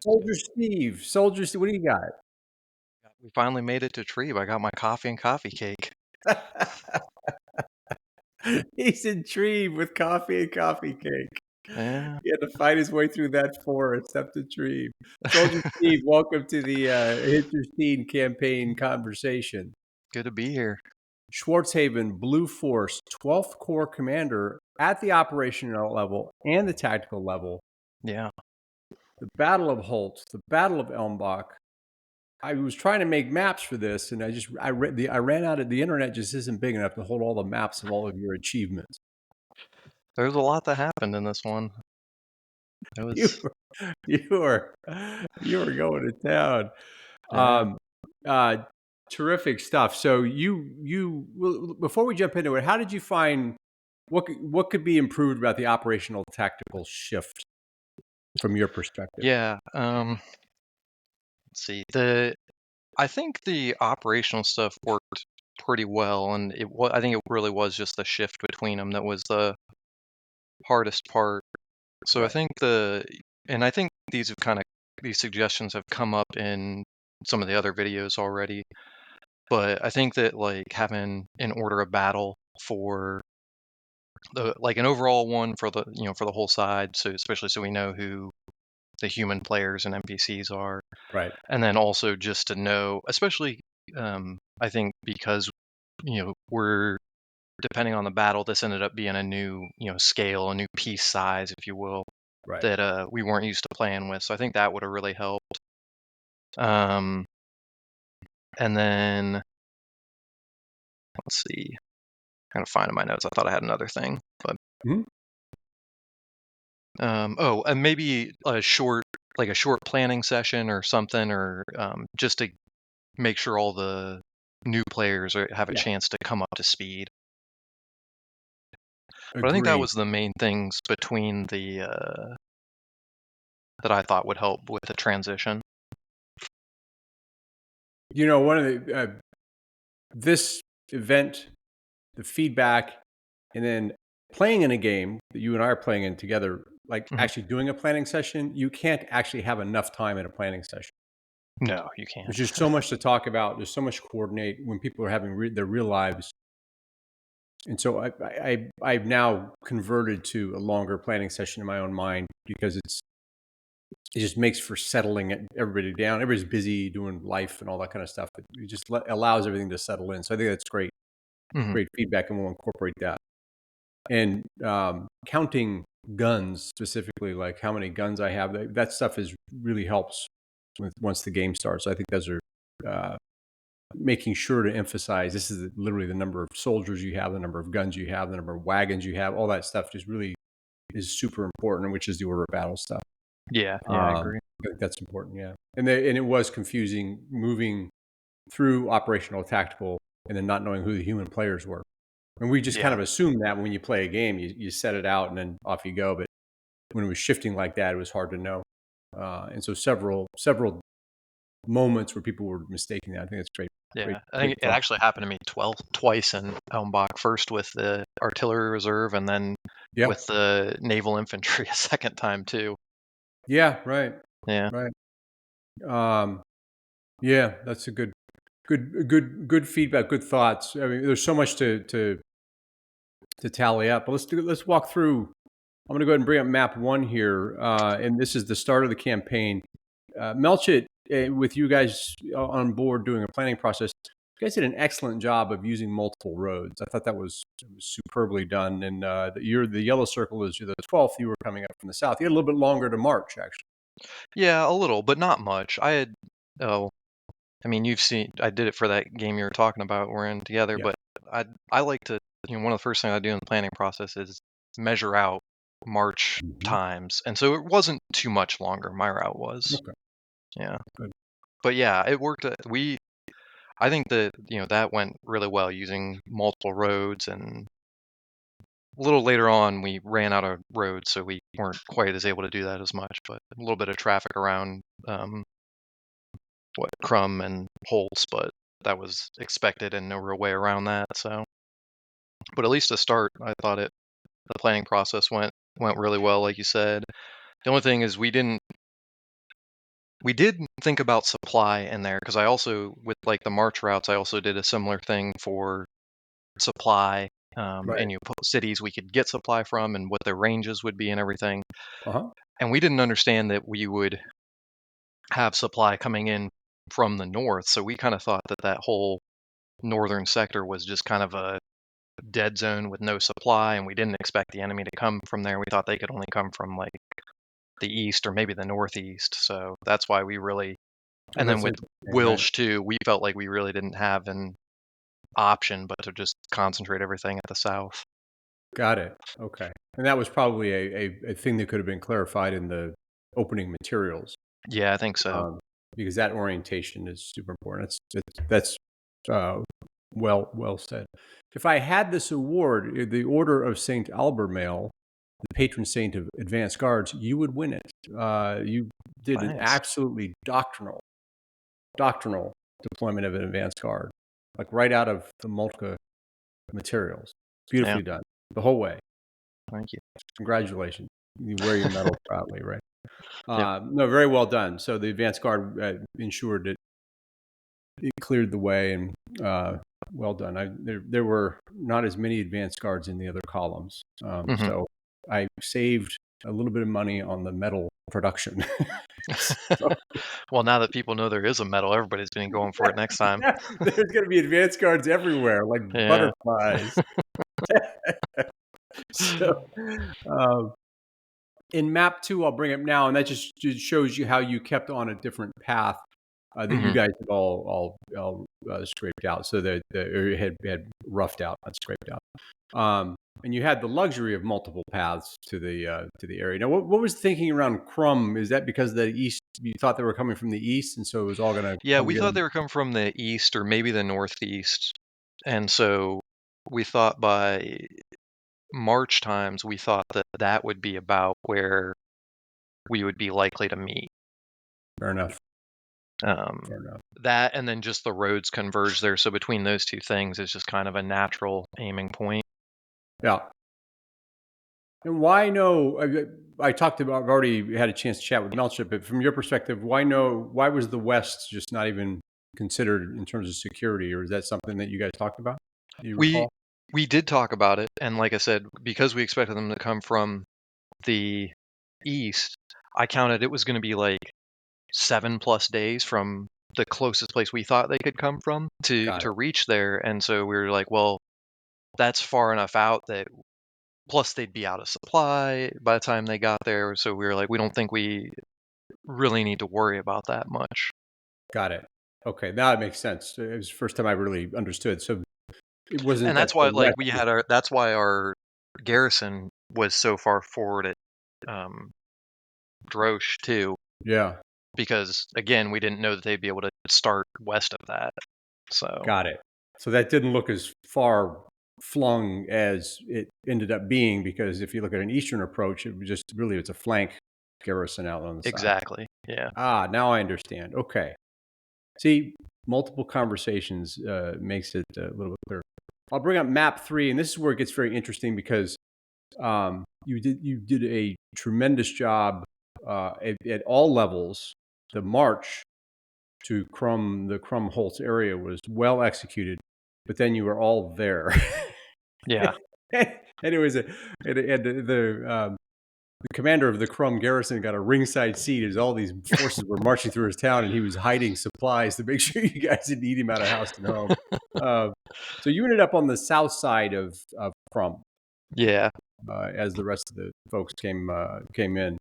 Soldier Steve, what do you got? We finally made it to Trieb. I got my coffee and coffee cake. He's intrigued with coffee and coffee cake. Yeah. He had to fight his way through that forest up to Tree. Soldier Steve, welcome to the Hinterstein campaign conversation. Good to be here. Schwarzhaven, Blue Force, 12th Corps commander at the operational level and the tactical level. Yeah. The Battle of Holtz, the Battle of Elmbach. I was trying to make maps for this, and I ran out of the internet. Just isn't big enough to hold all the maps of all of your achievements. There's a lot that happened in this one. It You was were, you were going to town. yeah. Um, uh, Terrific stuff. So before we jump into it, how did you find what could be improved about the operational tactical shift from your perspective? Yeah. Let's see. I think the operational stuff worked pretty well, and I think it really was just the shift between them that was the hardest part. So I Right. think I think these suggestions have come up in some of the other videos already. But I think that like having an order of battle for an overall one for the whole side, so especially so we know who the human players and NPCs are, Right. and then also just to know, especially I think because we're depending on the battle, this ended up being a new scale, a new piece size, if you will, Right. that we weren't used to playing with. So I think that would have really helped. Um, and then let's see, kind of finding my notes. I thought I had another thing, but. Mhm. Oh, and maybe a short planning session or something, or just to make sure all the new players have a Yeah. chance to come up to speed. But I think that Agreed. was the main things between that I thought would help with the transition. One of the this event, the feedback, and then playing in a game that you and I are playing in together, like Mhm. actually doing a planning session, you can't actually have enough time in a planning session. No, you can't. There's just so much to talk about. There's so much to coordinate when people are having their real lives. And so I've now converted to a longer planning session in my own mind because it just makes for settling everybody down. Everybody's busy doing life and all that kind of stuff. It just allows everything to settle in. So I think that's great, Mhm. great feedback, and we'll incorporate that. And counting guns specifically, like how many guns I have, that stuff really helps once the game starts. So I think those are uh, making sure to emphasize this is literally the number of soldiers you have, the number of guns you have, the number of wagons you have, all that stuff just really is super important, which is the order of battle stuff. Yeah, yeah, I agree. I think that's important, yeah. And it was confusing moving through operational tactical and then not knowing who the human players were. And we just kind Yeah, of assume that when you play a game, you set it out and then off you go. But when it was shifting like that, it was hard to know. And so several moments where people were mistaking that. I think that's great, great, yeah. I great think it thought. actually happened to me twice in Elmbach. First with the artillery reserve, and then Yeah, with the naval infantry a second time too. yeah, right, Yeah. right. Um, yeah, that's a good feedback, good thoughts. I mean, there's so much to tally up. But let's walk through. I'm going to go ahead and bring up map one here, and this is the start of the campaign. Melchett, with you guys on board doing a planning process, you guys did an excellent job of using multiple roads. I thought it was superbly done. And the yellow circle is you're the 12th. You were coming up from the south. You had a little bit longer to march, actually. Yeah, a little, but not much. Oh, I mean, you've seen, I did it for that game you were talking about we're in together, Yeah. but I like to, one of the first things I do in the planning process is measure out march Mhm. times. And so it wasn't too much longer, my route was. Okay. Yeah. Good. But yeah, it worked. I think that, that went really well using multiple roads, and a little later on we ran out of roads, so we weren't quite as able to do that as much, but a little bit of traffic around Crum and Holtz, but that was expected and no real way around that. So, but at least to start, I thought the planning process went really well, like you said. The only thing is we did think about supply in there because I also, with like the march routes, I also did a similar thing for supply, Right. and cities we could get supply from and what their ranges would be and everything. Uh-huh. And we didn't understand that we would have supply coming in from the north, so we kind of thought that that whole northern sector was just kind of a dead zone with no supply, and we didn't expect the enemy to come from there. We thought they could only come from like the east or maybe the northeast. So that's why we really, Oh, and then that's with interesting, right. Wilsh too, we felt like we really didn't have an option but to just concentrate everything at the south. Got it. Okay. And that was probably a thing that could have been clarified in the opening materials, Yeah, I think so. um, because that orientation is super important. That's uh, well said. If I had this award, the Order of Saint Albermale, the patron saint of advanced guards, you would win it. You did an Thanks. absolutely doctrinal deployment of an advanced guard, like right out of the Moltke materials. Yeah, Beautifully done the whole way. thank you. Congratulations. You wear your medal proudly, right? Yep. No, very well done. So the advance guard ensured that it cleared the way, and well done. There were not as many advance guards in the other columns, Hmm. so I saved a little bit of money on the metal production. So, Well, now that people know there is a medal, everybody's been going for it next time. yeah, there's going to be advance guards everywhere, like Yeah. butterflies. So, um, in map two, I'll bring up now, and that just shows you how you kept on a different path that you Hmm. guys have all scraped out. So or had roughed out, not scraped out. And you had the luxury of multiple paths to the area. Now, what was the thinking around Crum? Is that because the east, you thought they were coming from the east, and so it was all going to Yeah, come we together? thought they were coming from the east or maybe the northeast. And so we thought by March times, we thought that that would be about where we would be likely to meet. Fair enough. Um, Fair enough. that and then just the roads converge there. So between those two things is just kind of a natural aiming point. Yeah. And why no? I talked about. I've already had a chance to chat with Melchip, but from your perspective, why no? Why was the West just not even considered in terms of security, or is that something that you guys talked about? Do you We recall? we did talk about it, and like I said, because we expected them to come from the east, I counted it was going to be like 7+ days from the closest place we thought they could come from to Got it. to reach there. And so we were like, well, that's far enough out that plus they'd be out of supply by the time they got there. So we were like, we don't think we really need to worry about that much. Got it. Okay, now it makes sense. It was the first time I really understood. So it wasn't And that that's the why like West we was. had our that's why our garrison was so far forward at um Drosh too, Yeah, because again, we didn't know that they'd be able to start west of that. So got it. So that didn't look as far flung as it ended up being, because if you look at an eastern approach, it was just really it's a flank garrison out on the side. exactly. Yeah. Ah, now I understand. Okay. See, multiple conversations makes it a little bit clearer. I'll bring up map three, and this is where it gets very interesting because you did a tremendous job at all levels. The march to the Crum Holtz area was well executed, but then you were all there. Yeah. And it was the commander of the Crum garrison got a ringside seat as all these forces were marching through his town, and he was hiding supplies to make sure you guys didn't eat him out of house and home. Uh, so you ended up on the south side of Crum Yeah. as the rest of the folks came in,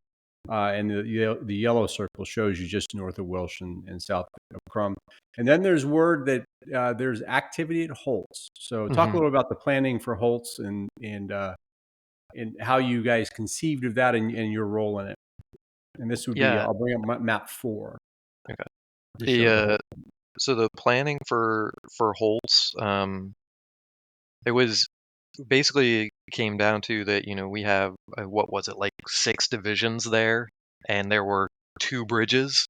and the yellow circle shows you just north of Welsh and south of Crum. And then there's word that there's activity at Holtz. So talk a Hmm. little about the planning for Holtz and how you guys conceived of that and your role in it. And this would be, Yeah. I'll bring up map four Okay. to The show the whole. so the planning for Holtz, it was basically came down to that, we have what was it, like 6 divisions there, and there were 2 bridges.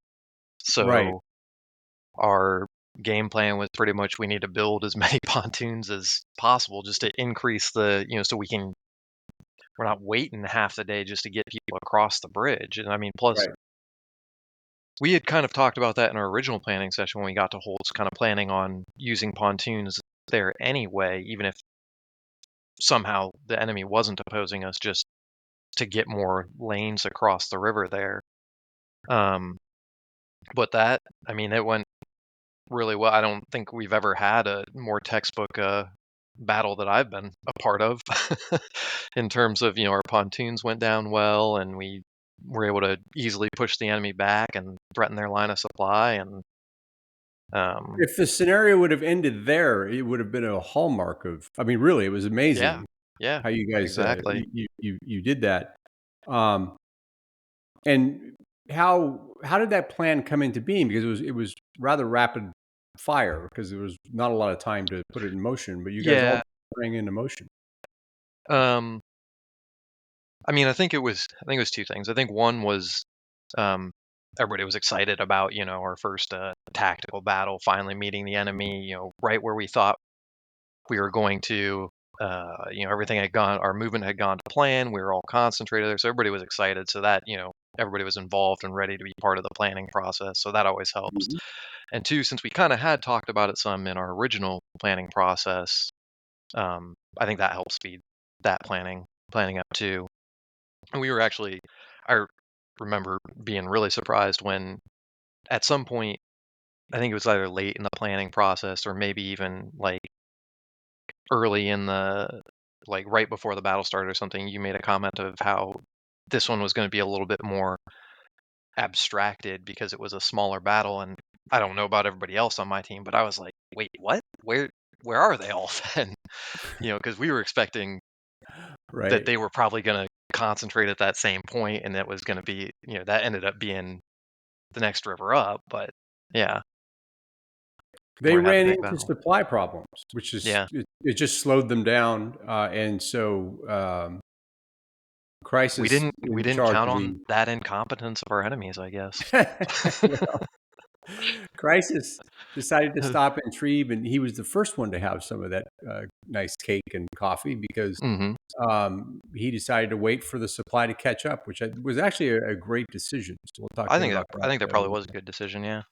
Right, So our game plan was pretty much we need to build as many pontoons as possible just to increase so we're not waiting half the day just to get people across the bridge. And I mean, plus right. we had kind of talked about that in our original planning session when we got to Holtz, kind of planning on using pontoons there anyway, even if somehow the enemy wasn't opposing us, just to get more lanes across the river there. But that, I mean, it went really well. I don't think we've ever had a more textbook battle that I've been a part of in terms of, our pontoons went down well and we were able to easily push the enemy back and threaten their line of supply. And If the scenario would have ended there, it would have been a hallmark of. I mean, really, it was yeah, amazing yeah, how you guys exactly. you did that. Um, and how did that plan come into being? Because it was rather rapid fire because there was not a lot of time to put it in motion. But you guys all Yeah. sprang into motion. Um, I mean, I think it was two things. I think one was um, everybody was excited about, our first tactical battle, finally meeting the enemy, right where we thought we were going to. Everything had gone, our movement had gone to plan. We were all concentrated there, so everybody was excited. So that, everybody was involved and ready to be part of the planning process. So that always helps. Mhm. And two, since we kind of had talked about it some in our original planning process, I think that helped speed that planning up too. And we were actually, I remember being really surprised when at some point, I think it was either late in the planning process or maybe even like early in the, like right before the battle started or something, you made a comment of how this one was going to be a little bit more abstracted because it was a smaller battle. And I don't know about everybody else on my team, but I was like, wait, what? Where are they all then? Because we were expecting that Right. they were probably going to concentrate at that same point, and that was going to be, that ended up being the next river up. But yeah, They where it had the ran big into battle. supply problems, which is Yeah, it just slowed them down, and so we Crisis didn't we in didn't charge count of on that incompetence of our enemies, I guess. the Crisis decided to stop in Trieb, and he was the first one to have some of that nice cake and coffee because Hmm. he decided to wait for the supply to catch up, which was actually a great decision. So we'll talk I a bit think that about I that. think that probably was a good decision. Yeah.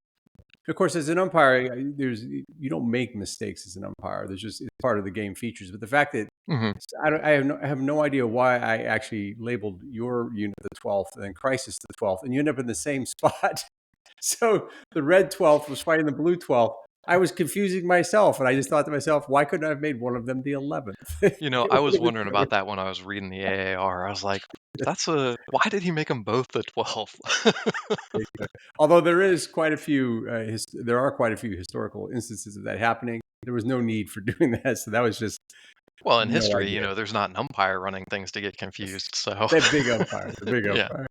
Of course, as an umpire, there's you don't make mistakes as an umpire. There's just it's part of the game features. But the fact that Hmm. I have no idea why I actually labeled your unit the 12th and then Crisis the 12th, and you end up in the same spot. So the red 12th was fighting the blue 12th. I was confusing myself, and I just thought to myself, why couldn't I have made one of them the 11th? It I would was have been wondering better. about that when I was reading the AAR. I was like, why did he make them both the 12th? Although there are quite a few historical instances of that happening. There was no need for doing that, so that was just Well, in no history, idea. there's not an umpire running things to get confused. So, That big umpire, the big yeah. umpire.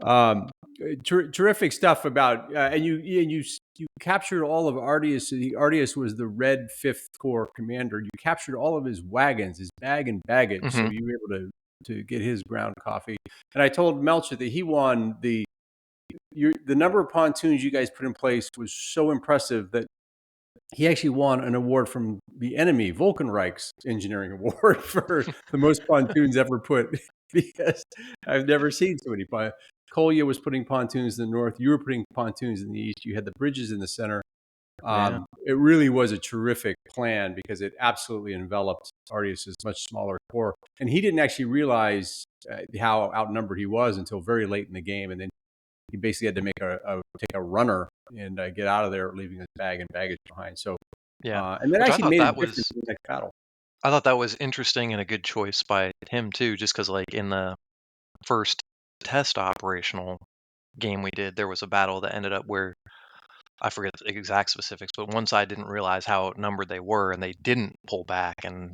Um, Terrific stuff about you captured all of Ardius. Ardius was the Red Fifth Corps commander. You captured all of his wagons, his bag and baggage, so Hmm. you were able to get his ground coffee. And I told Melcher that he won the number of pontoons you guys put in place was so impressive that he actually won an award from the enemy, Vulcanreich's engineering award for the most pontoons ever put. Because I've never seen so many pontoons. Kolya was putting pontoons in the north. You were putting pontoons in the east. You had the bridges in the center. Yeah. It really was a terrific plan because it absolutely enveloped Ardius's much smaller corps. And he didn't actually realize how outnumbered he was until very late in the game. And then he basically had to take a runner and get out of there, leaving his bag and baggage behind. So, Yeah. and that Which actually made a difference in the next battle. I thought that was interesting and a good choice by him too, just because like in the first test operational game we did, there was a battle that ended up where I forget the exact specifics, but one side didn't realize how outnumbered they were and they didn't pull back and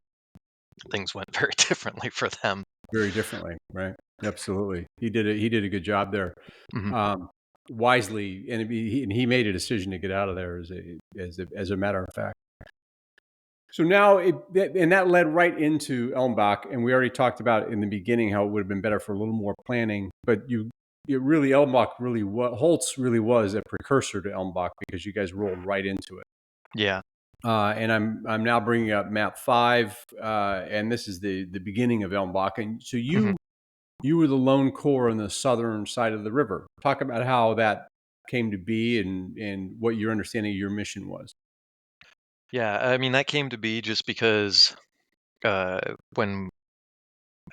things went very differently for them. Very differently, right? Absolutely, he did a good job there, Hmm. um, wisely, and he made a decision to get out of there as a matter of fact. So now that led right into Elmbach, and we already talked about in the beginning how it would have been better for a little more planning. But Holtz really was a precursor to Elmbach because you guys rolled right into it. Yeah. And I'm now bringing up map 5, and this is the beginning of Elmbach. And so Hmm. you were the lone corps on the southern side of the river. Talk about how that came to be and what your understanding of your mission was. Yeah, I mean, that came to be just because when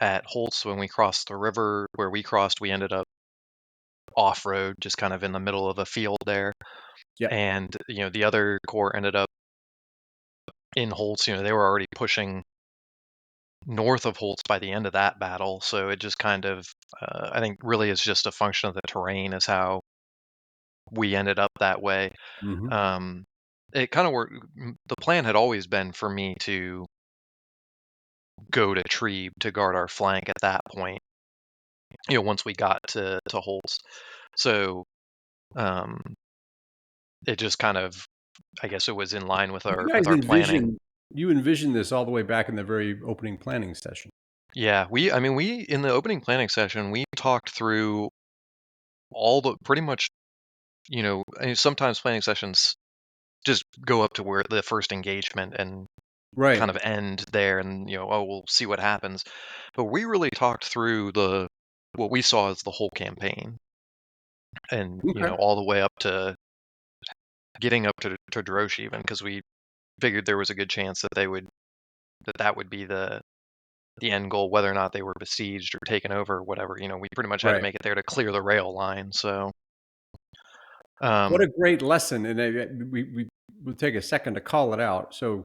at Holtz, when we crossed the river where we crossed, we ended up off road, just kind of in the middle of a field there. Yep. And, the other corps ended up in Holtz. They were already pushing north of Holtz by the end of that battle. So it just kind of, I think, really is just a function of the terrain, is how we ended up that way. Hmm. Um, it kind of worked. The plan had always been for me to go to Trieb to guard our flank at that point, once we got to Holtz. So um, it just kind of, I guess it was in line with You our guys planning. envisioned this all the way back in the very opening planning session. Yeah, I mean, we in the opening planning session, we talked through all the pretty much, I mean, sometimes planning sessions just go up to where the first engagement and kind Right. of end there, and oh, we'll see what happens. But we really talked through the what we saw as the whole campaign, and Okay. all the way up to getting up to Drosh, even because we figured there was a good chance that that would be the end goal, whether or not they were besieged or taken over or whatever. We pretty much had to Right. make it there to clear the rail line. So, What um, a great lesson, and we will take a second to call it out. So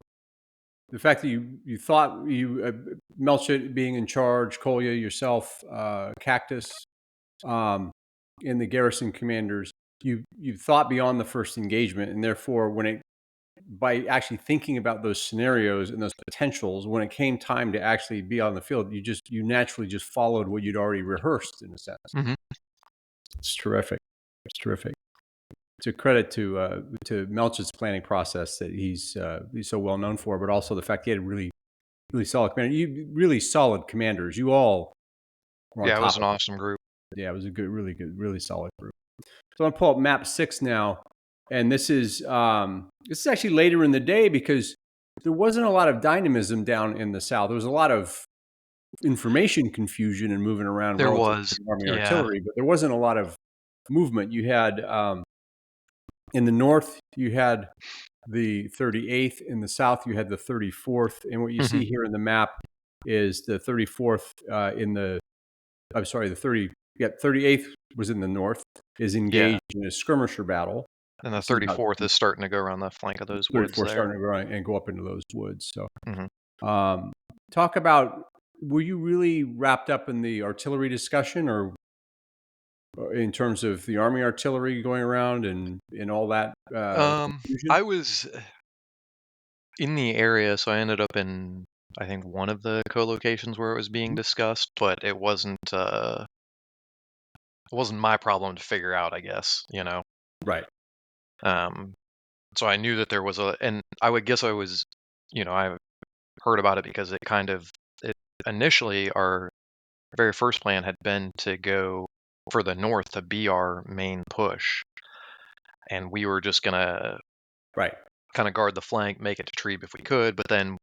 the fact that you thought Melchett being in charge, Kolya, yourself, Cactus, um, and the garrison commanders, you thought beyond the first engagement, and therefore, by actually thinking about those scenarios and those potentials, when it came time to actually be on the field, you naturally just followed what you'd already rehearsed in a sense. mhm. It's terrific. It's terrific. It's a credit to Melchett's planning process that he's so well known for, but also the fact he had really solid really solid commanders. You all were on Yeah, it top was an of it. awesome group. Yeah, it was a really good, really solid group. So I'm gonna pull up map 6 now, and this is actually later in the day because there wasn't a lot of dynamism down in the south. There was a lot of information confusion and moving around There relative to was, the Army yeah, artillery, but there wasn't a lot of movement. You had in the north, you had the 38th. In the south, you had the 34th. And what you hmm see here in the map is the 34th in the, I'm sorry, the 30, yeah, 38th was in the north, is yeah, engaged in a skirmisher battle. and the This is about 34th is starting to go around the flank of those woods 34 there. starting to go and go up into those woods. So, Hmm. um, talk about, were you really wrapped up in the artillery discussion or in terms of the Army artillery going around and all that confusion? I was in the area, so I ended up in, I think, one of the co-locations where it was being Mhm. discussed, but it wasn't my problem to figure out, I guess. Right. Um, so I knew that there was and I would guess I heard about it because it initially, our very first plan had been to go for the north to be our main push, and we were just gonna Right. kind of guard the flank, make it to Trebe if we could, but then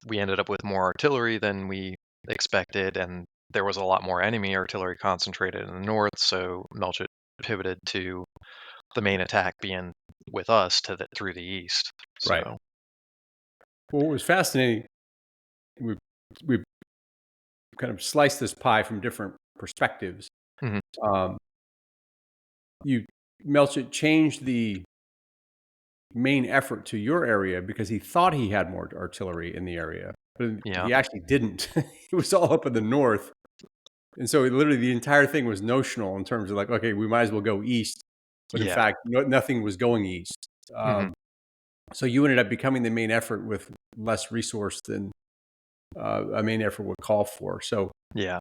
we ended up with more artillery than we expected, and there was a lot more enemy artillery concentrated in the north, so Melchett pivoted to the main attack being with us through the east. Right. So, Well, what was fascinating, we we kind of sliced this pie from different perspectives. mhm, Um, you Melchett changed the main effort to your area because he thought he had more artillery in the area, but yeah, he actually didn't. It was all up in the north, and so literally the entire thing was notional in terms of like, okay, we might as well go east, but in yeah, fact, nothing was going east. hmm So you ended up becoming the main effort with less resource than a main effort would call for. So yeah.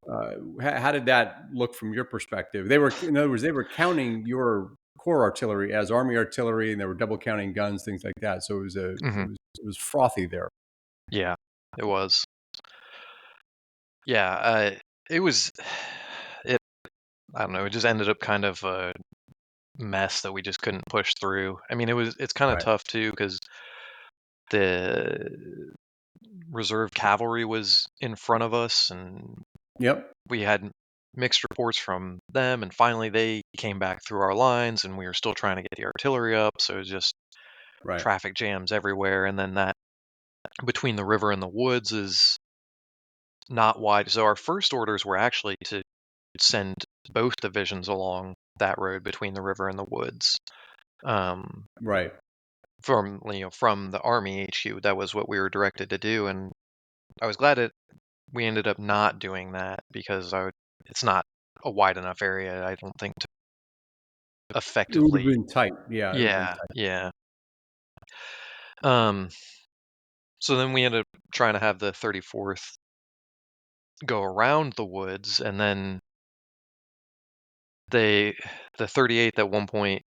how did that look from your perspective? In other words, they were counting your core artillery as army artillery, and they were double counting guns, things like that. So hmm it was frothy there. Yeah, it was. Yeah, it was. It. I don't know. It just ended up kind of a mess that we just couldn't push through. I mean, it's kind of Right. tough too because the reserve cavalry was in front of us, and Yep. We had mixed reports from them, and finally they came back through our lines, and we were still trying to get the artillery up, so it was just Right. traffic jams everywhere. And then that between the river and the woods is not wide. So our first orders were actually to send both divisions along that road between the river and the woods. Um, Right. from the Army HQ, that was what we were directed to do, and I was glad that we ended up not doing that because it's not a wide enough area, I don't think, to It would have effectively. been tight. Yeah, it would have been Yeah, tight. yeah. Um, so then we ended up trying to have the 34th go around the woods, and then they, the 38th at one point,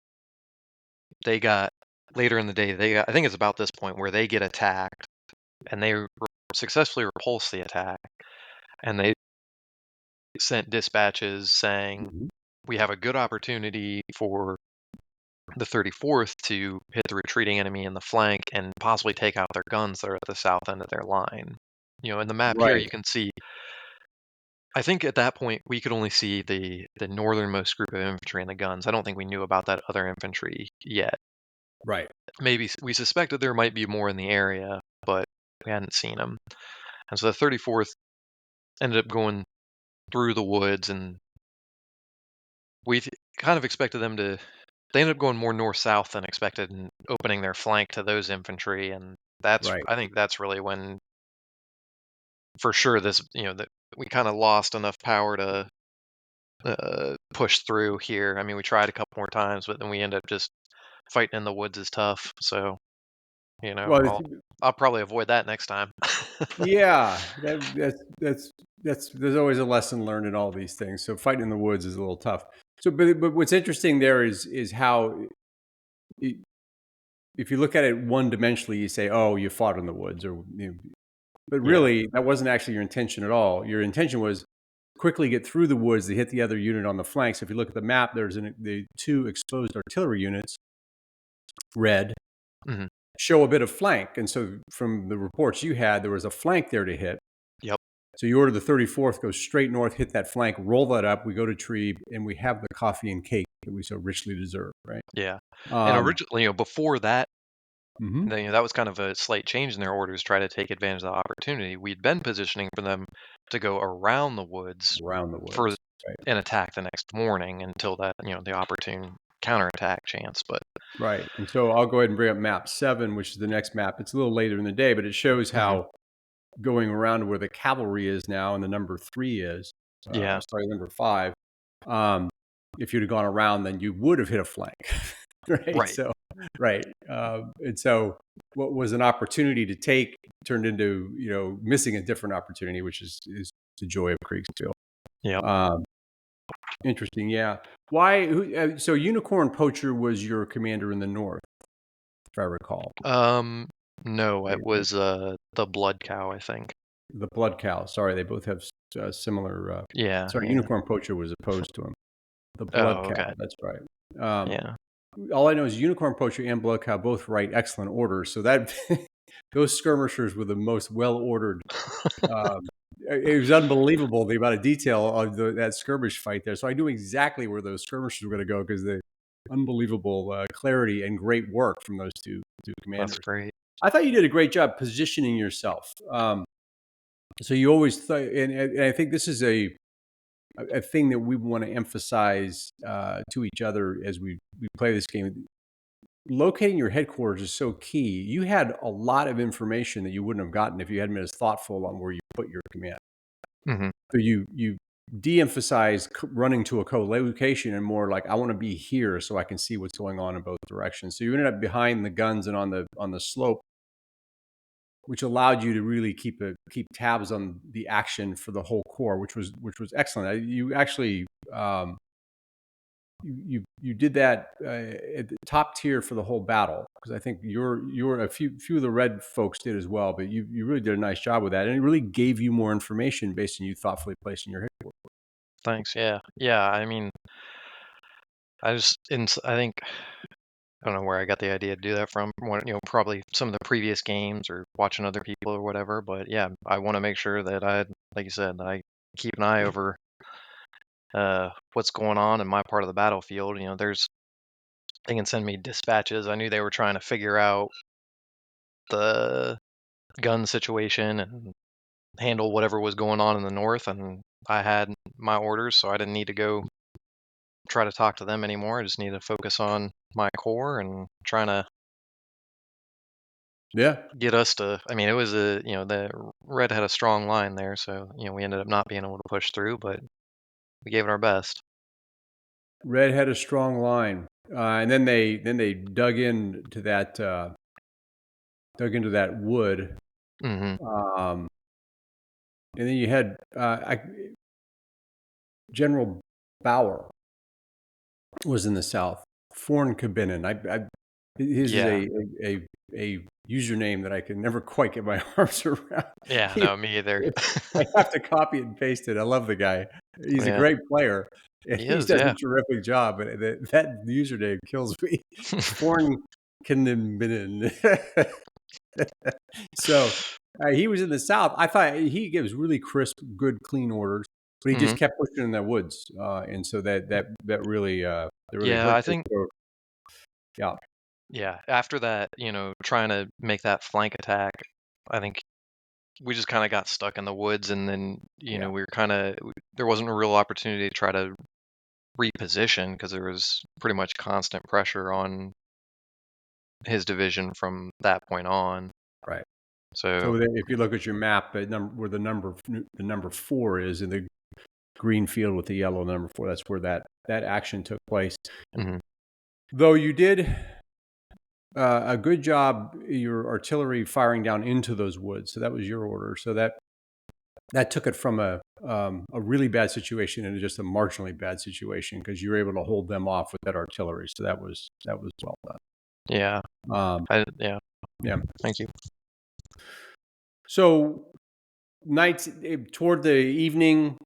they got later in the day. I think it's about this point where they get attacked, and they successfully repulse the attack, and they sent dispatches saying Mhm. we have a good opportunity for the 34th to hit the retreating enemy in the flank and possibly take out their guns that are at the south end of their line. In the map here, Right. you can see. I think at that point we could only see the northernmost group of infantry and the guns. I don't think we knew about that other infantry yet. Right. Maybe we suspected there might be more in the area, but we hadn't seen them. And so the 34th ended up going through the woods, and kind of expected them to. They ended up going more north-south than expected and opening their flank to those infantry, and Right. I think that's really when, for sure, that we kind of lost enough power to push through here. I mean, we tried a couple more times, but then we ended up just fighting in the woods is tough. So Well, I'll probably avoid that next time. yeah, that's there's always a lesson learned in all these things. So fighting in the woods is a little tough. So, but what's interesting there is how it, if you look at it one dimensionally, you say, "Oh, you fought in the woods," but Yeah. really that wasn't actually your intention at all. Your intention was quickly get through the woods to hit the other unit on the flank. So if you look at the map, there's the two exposed artillery units, red, Hmm. show a bit of flank, and so from the reports you had, there was a flank there to hit. Yep. So you order the 34th, go straight north, hit that flank, roll that up. We go to Trieb, and we have the coffee and cake that we so richly deserve, right? Yeah. And Um, originally, before that, mhm. that was kind of a slight change in their orders, try to take advantage of the opportunity. We'd been positioning for them to go around the woods Around the for woods, right? an attack the next morning until that, the opportune counterattack chance. But Right. And so I'll go ahead and bring up map 7, which is the next map. It's a little later in the day, but it shows mhm, how going around where the cavalry is now and the number 3 is, yeah, sorry, number 5. Um, if you'd have gone around, then you would have hit a flank, right? right. So, right. And so what was an opportunity to take turned into, missing a different opportunity, which is the joy of Kriegsspiel. Yep. Um, interesting. Yeah. Why? So Unicorn Poacher was your commander in the north, if I recall. Um, no, it Right? was the blood cow, I think. The Blood Cow. Sorry, they both have similar. Yeah, Sorry, yeah. Unicorn Poacher was opposed to him. The Blood Oh, Cow. okay. That's right. Um, Yeah. all I know is Unicorn Poacher and Blood Cow both write excellent orders. So that those skirmishers were the most well ordered. Um, it was unbelievable the amount of detail of that skirmish fight there. So I knew exactly where those skirmishers were going to go because the unbelievable clarity and great work from those two That's commanders. great. I thought you did a great job positioning yourself. So you always thought, and I think this is a thing that we want to emphasize to each other as we play this game. Locating your headquarters is so key. You had a lot of information that you wouldn't have gotten if you hadn't been as thoughtful on where you put your command. Hmm. So you de-emphasize running to a co-location and more like I want to be here so I can see what's going on in both directions. So you ended up behind the guns and on the slope, which allowed you to really keep tabs on the action for the whole corps, which was excellent. You actually you did that at the top tier for the whole battle because I think you're a few of the red folks did as well, but you really did a nice job with that, and it really gave you more information based on you thoughtfully placing your headquarters. Thanks. Yeah. Yeah. I mean, I think I don't know where I got the idea to do that from. Probably some of the previous games or watching other people or whatever. But yeah, I want to make sure that like you said, that I keep an eye over what's going on in my part of the battlefield. They can send me dispatches. I knew they were trying to figure out the gun situation and handle whatever was going on in the north, and I had my orders, so I didn't need to go try to talk to them anymore. I just need to focus on my core and trying to Yeah. get us to. I mean, it was the red had a strong line there, so we ended up not being able to push through, but we gave it our best. Red had a strong line, and then they dug into that wood, Hmm. um, and then you had General Bauer was in the south. Fornkabinnen. His is Yeah, a username that I can never quite get my arms around. yeah, He no, me either. I have to copy it and paste it. I love the guy. He's a Yeah, great player, and he he is. does a Yeah. terrific job, but that username kills me. Fornkabinnen. So, he was in the South. I thought he gives really crisp, good, clean orders, but he Hmm. just kept pushing in the woods, and so that really Yeah, hurt I the think. throat. Yeah, Yeah, after that, trying to make that flank attack, I think we just kind of got stuck in the woods, and then yeah, we were kind of there wasn't a real opportunity to try to reposition because there was pretty much constant pressure on his division from that point on. right. So, So then if you look at your map, where the number 4 is in the green field with the yellow number 4, that's where that action took place. mhm. Though you did a good job, your artillery firing down into those woods. So that was your order. So that took it from a really bad situation into just a marginally bad situation because you were able to hold them off with that artillery. So that was well done. Yeah, Um, yeah, yeah. thank you. So nights toward the evening,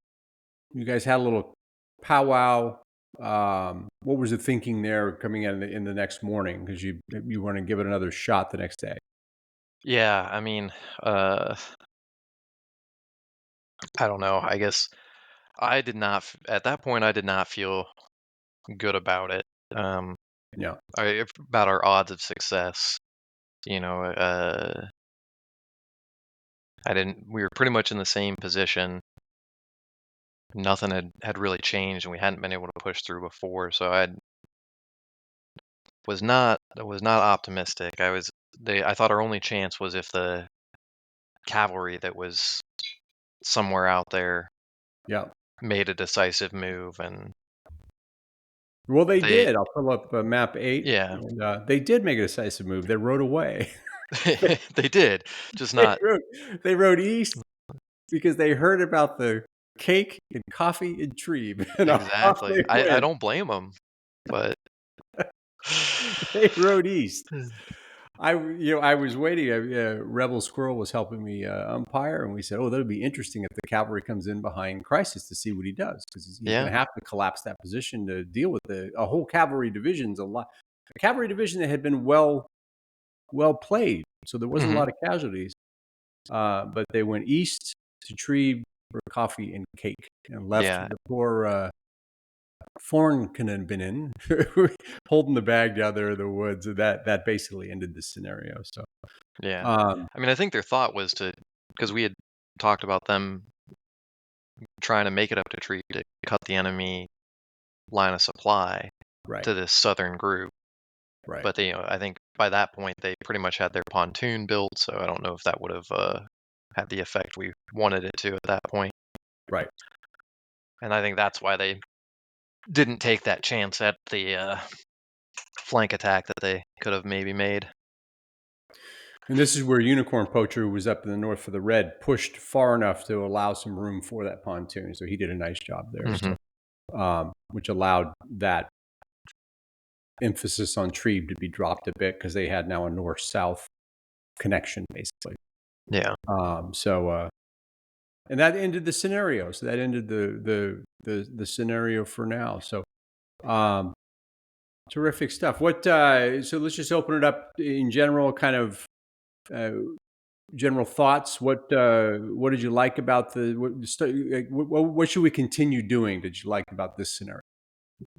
you guys had a little powwow. What was the thinking there coming in the next morning? Because you want to give it another shot the next day. Yeah, I mean, uh, I don't know. I guess I did not at that point. I did not feel good about it. Um, Yeah, about our odds of success. You know, I didn't. We were pretty much in the same position. Nothing had really changed, and we hadn't been able to push through before. So I was not optimistic. I thought our only chance was if the cavalry that was somewhere out there yeah. made a decisive move, and Well, they they, did. I'll pull up map 8, yeah, and they did make a decisive move. They rode away. they did, just they not rode they rode east because they heard about the cake and coffee in Trieb, and off exactly. they I went. don't blame them, but They rode east. I was waiting. Rebel Squirrel was helping me umpire, and we said, "Oh, that'll be interesting if the cavalry comes in behind Crisis to see what he does, because he's going yeah, to have to collapse that position to deal with a whole cavalry division's a cavalry division that had been well played, so there wasn't a hmm, lot of casualties. But they went east to Tree for coffee and cake, and left yeah, the poor Fornkanen holding the bag down there in the woods, and that basically ended the scenario. So, yeah. um, I mean, I think their thought was because we had talked about them trying to make it up to Tree to cut the enemy line of supply right, to this southern group. right, But I think by that point they pretty much had their pontoon built, so I don't know if that would have had the effect we wanted it to at that point. right. And I think that's why they didn't take that chance at the flank attack that they could have maybe made. And this is where Unicorn Poacher, who was up in the north for the red, pushed far enough to allow some room for that pontoon. So he did a nice job there. Hmm. So, which allowed that emphasis on Trebe to be dropped a bit because they had now a north-south connection, basically. Yeah. And that ended the scenario. So that ended the scenario for now. So, um, terrific stuff. So let's just open it up in general. Kind of, uh, general thoughts? What did you like about the what should we continue doing? Did you like about this scenario?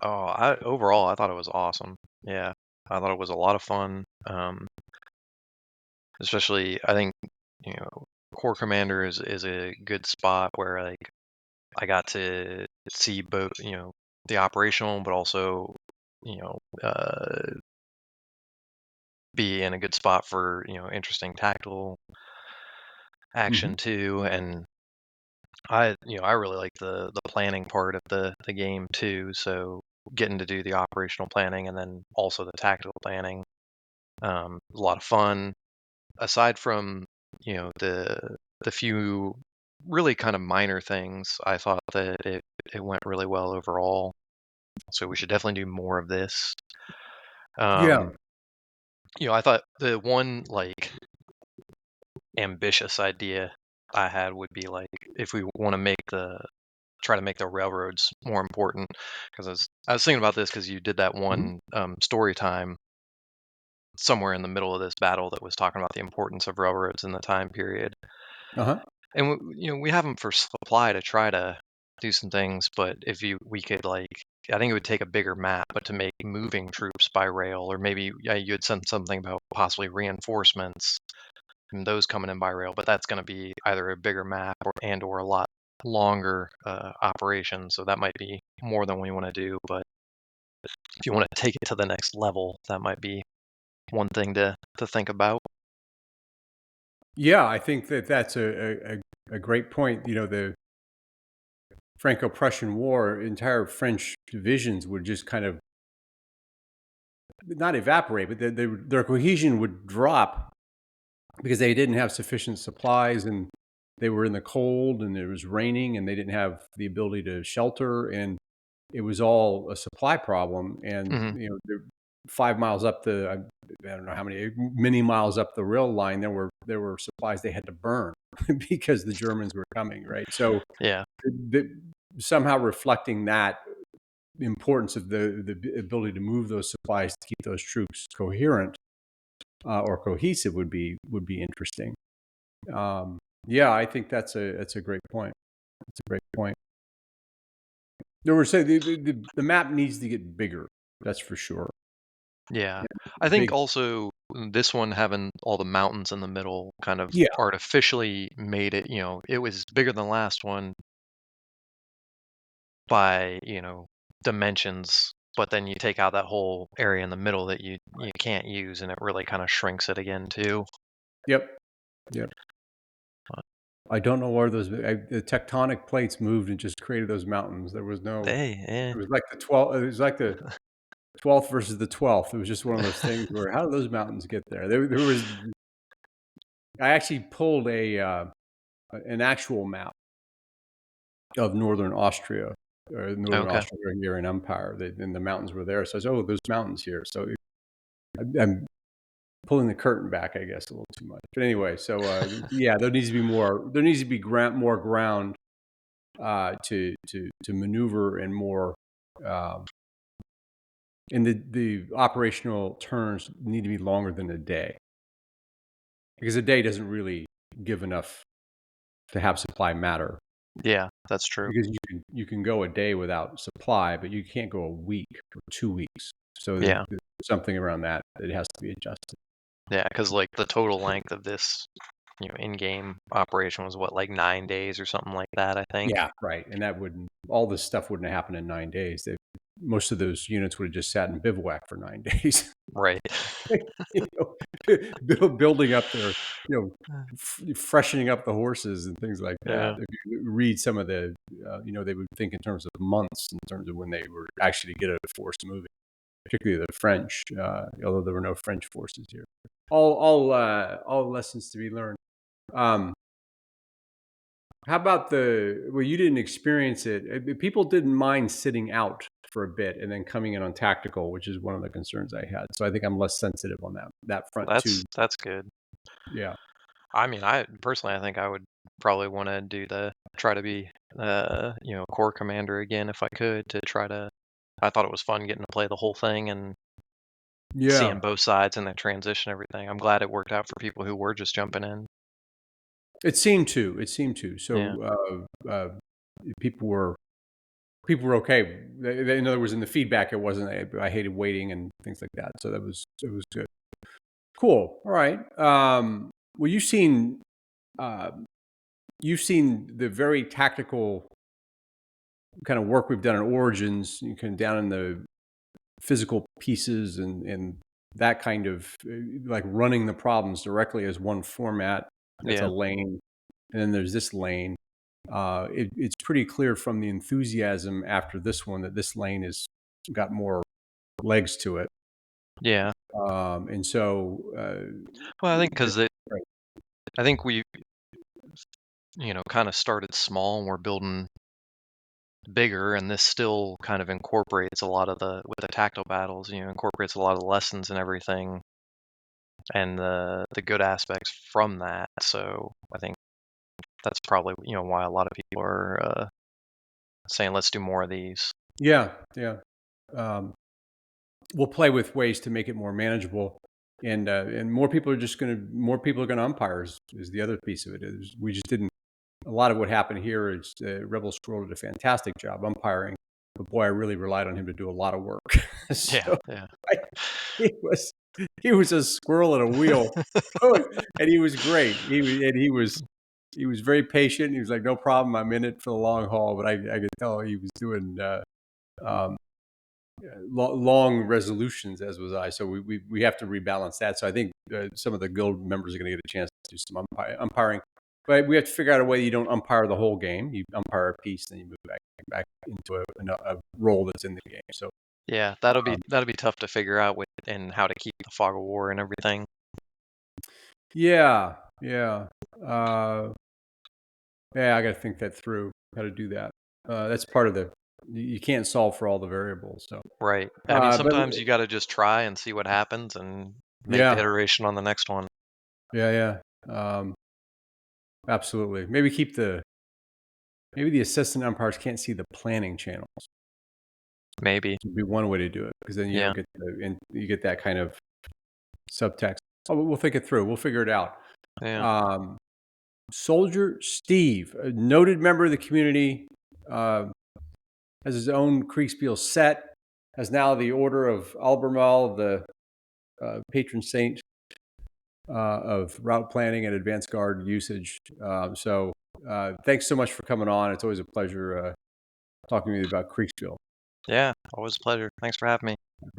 Oh, I overall I thought it was awesome. Yeah, I thought it was a lot of fun. Especially I think you know Corps Commander is a good spot where like I got to see both the operational, but also you know be in a good spot for interesting tactical Hmm. action too. And I really like the planning part of the game too. So getting to do the operational planning and then also the tactical planning, a lot of fun. Aside from the few really kind of minor things, I thought that it went really well overall. So we should definitely do more of this. Yeah, Um, I thought the one like ambitious idea I had would be like if we want to try to make the railroads more important, because I was thinking about this because you did that mhm, one story time somewhere in the middle of this battle that was talking about the importance of railroads in the time period. uh-huh. And we have them for supply to try to do some things, but if we could like, I think it would take a bigger map, but to make moving troops by rail, or maybe you had said something about possibly reinforcements and those coming in by rail, but that's going to be either a bigger map or a lot longer operation, so that might be more than we want to do. But if you want to take it to the next level, that might be one thing to think about. Yeah, I think that that's a great point. The Franco-Prussian War, entire French divisions would just kind of not evaporate, but their cohesion would drop because they didn't have sufficient supplies, and they were in the cold and it was raining and they didn't have the ability to shelter, and it was all a supply problem. And Hmm. they're 5 miles up I don't know how many miles up the rail line, there were supplies they had to burn because the Germans were coming, right? So Yeah, the, somehow reflecting that importance of the ability to move those supplies to keep those troops coherent, or cohesive, would be interesting. Yeah, I think that's a great point. It's a great point. There were say the map needs to get bigger. That's for sure. yeah. Yeah, I think big. also this one having all the mountains in the middle kind of Yeah. artificially made it, it was bigger than the last one by, dimensions, but then you take out that whole area in the middle that you can't use, and it really kind of shrinks it again too. Yep. Yep. I don't know where the tectonic plates moved and just created those mountains. There was no. Hey, yeah. It was like the 12. It was like the 12th versus the 12th. It was just one of those things where how did those mountains get there? There was. I actually pulled an actual map of northern Austria, or northern Okay. Austro-Hungarian Empire, and the mountains were there. So I said, "Oh, there's mountains here." So I'm pulling the curtain back, I guess, a little too much. But anyway, so yeah, there needs to be more. There needs to be more ground to maneuver, and more. Um, and the operational turns need to be longer than a day, because a day doesn't really give enough to have supply matter. Yeah, that's true. Because you can go a day without supply, but you can't go a week or 2 weeks. So Yeah. there's something around that it has to be adjusted. Yeah, because like the total length of this, in-game operation was what, like 9 days or something like that, I think. Yeah, right, and that wouldn't all this stuff wouldn't have happened in 9 days. Most of those units would have just sat in bivouac for 9 days. Right. You know, building up their, you know, freshening up the horses and things like that. Yeah. If you read some of they would think in terms of months, in terms of when they were actually to get a force moving, particularly the French, although there were no French forces here. All lessons to be learned. Um, how about well, you didn't experience it. People didn't mind sitting out for a bit and then coming in on tactical, which is one of the concerns I had. So I think I'm less sensitive on that front too. That's good. Yeah. I mean, I personally, I think I would probably want to try to be, Corps commander again if I could to try to. I thought it was fun getting to play the whole thing and seeing Yeah. both sides and the transition, everything. I'm glad it worked out for people who were just jumping in. It seemed to. It seemed to. Yeah. So people were okay. In other words, in the feedback, it wasn't. I hated waiting and things like that. So it was good. Cool. All right. Well, uh, you've seen the very tactical kind of work we've done in Origins. You can down in the physical pieces and that kind of like running the problems directly as one format. That's a Yeah. lane, and then there's this lane. It's pretty clear from the enthusiasm after this one that this lane has got more legs to it. Yeah. And so, Well, I think the- because I think we, kind of started small and we're building bigger, and this still kind of incorporates a lot of with the tactile battles, incorporates a lot of the lessons and everything, and the good aspects from that. So I think that's probably why a lot of people are saying let's do more of these. yeah, yeah. Um, we'll play with ways to make it more manageable, and more people are gonna umpire is the other piece of it. Is we just didn't. A lot of what happened here is Rebel Scroll did a fantastic job umpiring, but boy, I really relied on him to do a lot of work. Yeah, So yeah, I, he was he was a squirrel at a wheel, and he was great. He was very patient. He was like, "No problem, I'm in it for the long haul." But I could tell he was doing um, long resolutions, as was I. So we have to rebalance that. So I think some of the guild members are going to get a chance to do some umpiring. But we have to figure out a way you don't umpire the whole game. You umpire a piece, then you move back into a role that's in the game. So yeah. That'll be um, that'll be tough to figure out and how to keep the fog of war and everything. yeah, yeah, uh, yeah. I got to think that through. How to do that. That's part of the. You can't solve for all the variables. So, Right. I mean, but sometimes you got to just try and see what happens and make the yeah, iteration on the next one. yeah, yeah. Absolutely. Maybe the assistant umpires can't see the planning channels. Maybe. Would be one way to do it because then you Yeah. don't get and you get that kind of subtext. Oh, we'll think it through. We'll figure it out. Yeah. Um, Soldier Steve, a noted member of the community, uh, has his own Kriegsspiel set. Has now the Order of Albemarle, the patron saint of route planning and advanced guard usage. Thanks so much for coming on. It's always a pleasure talking to you about Kriegsspiel. Yeah. Always a pleasure. Thanks for having me.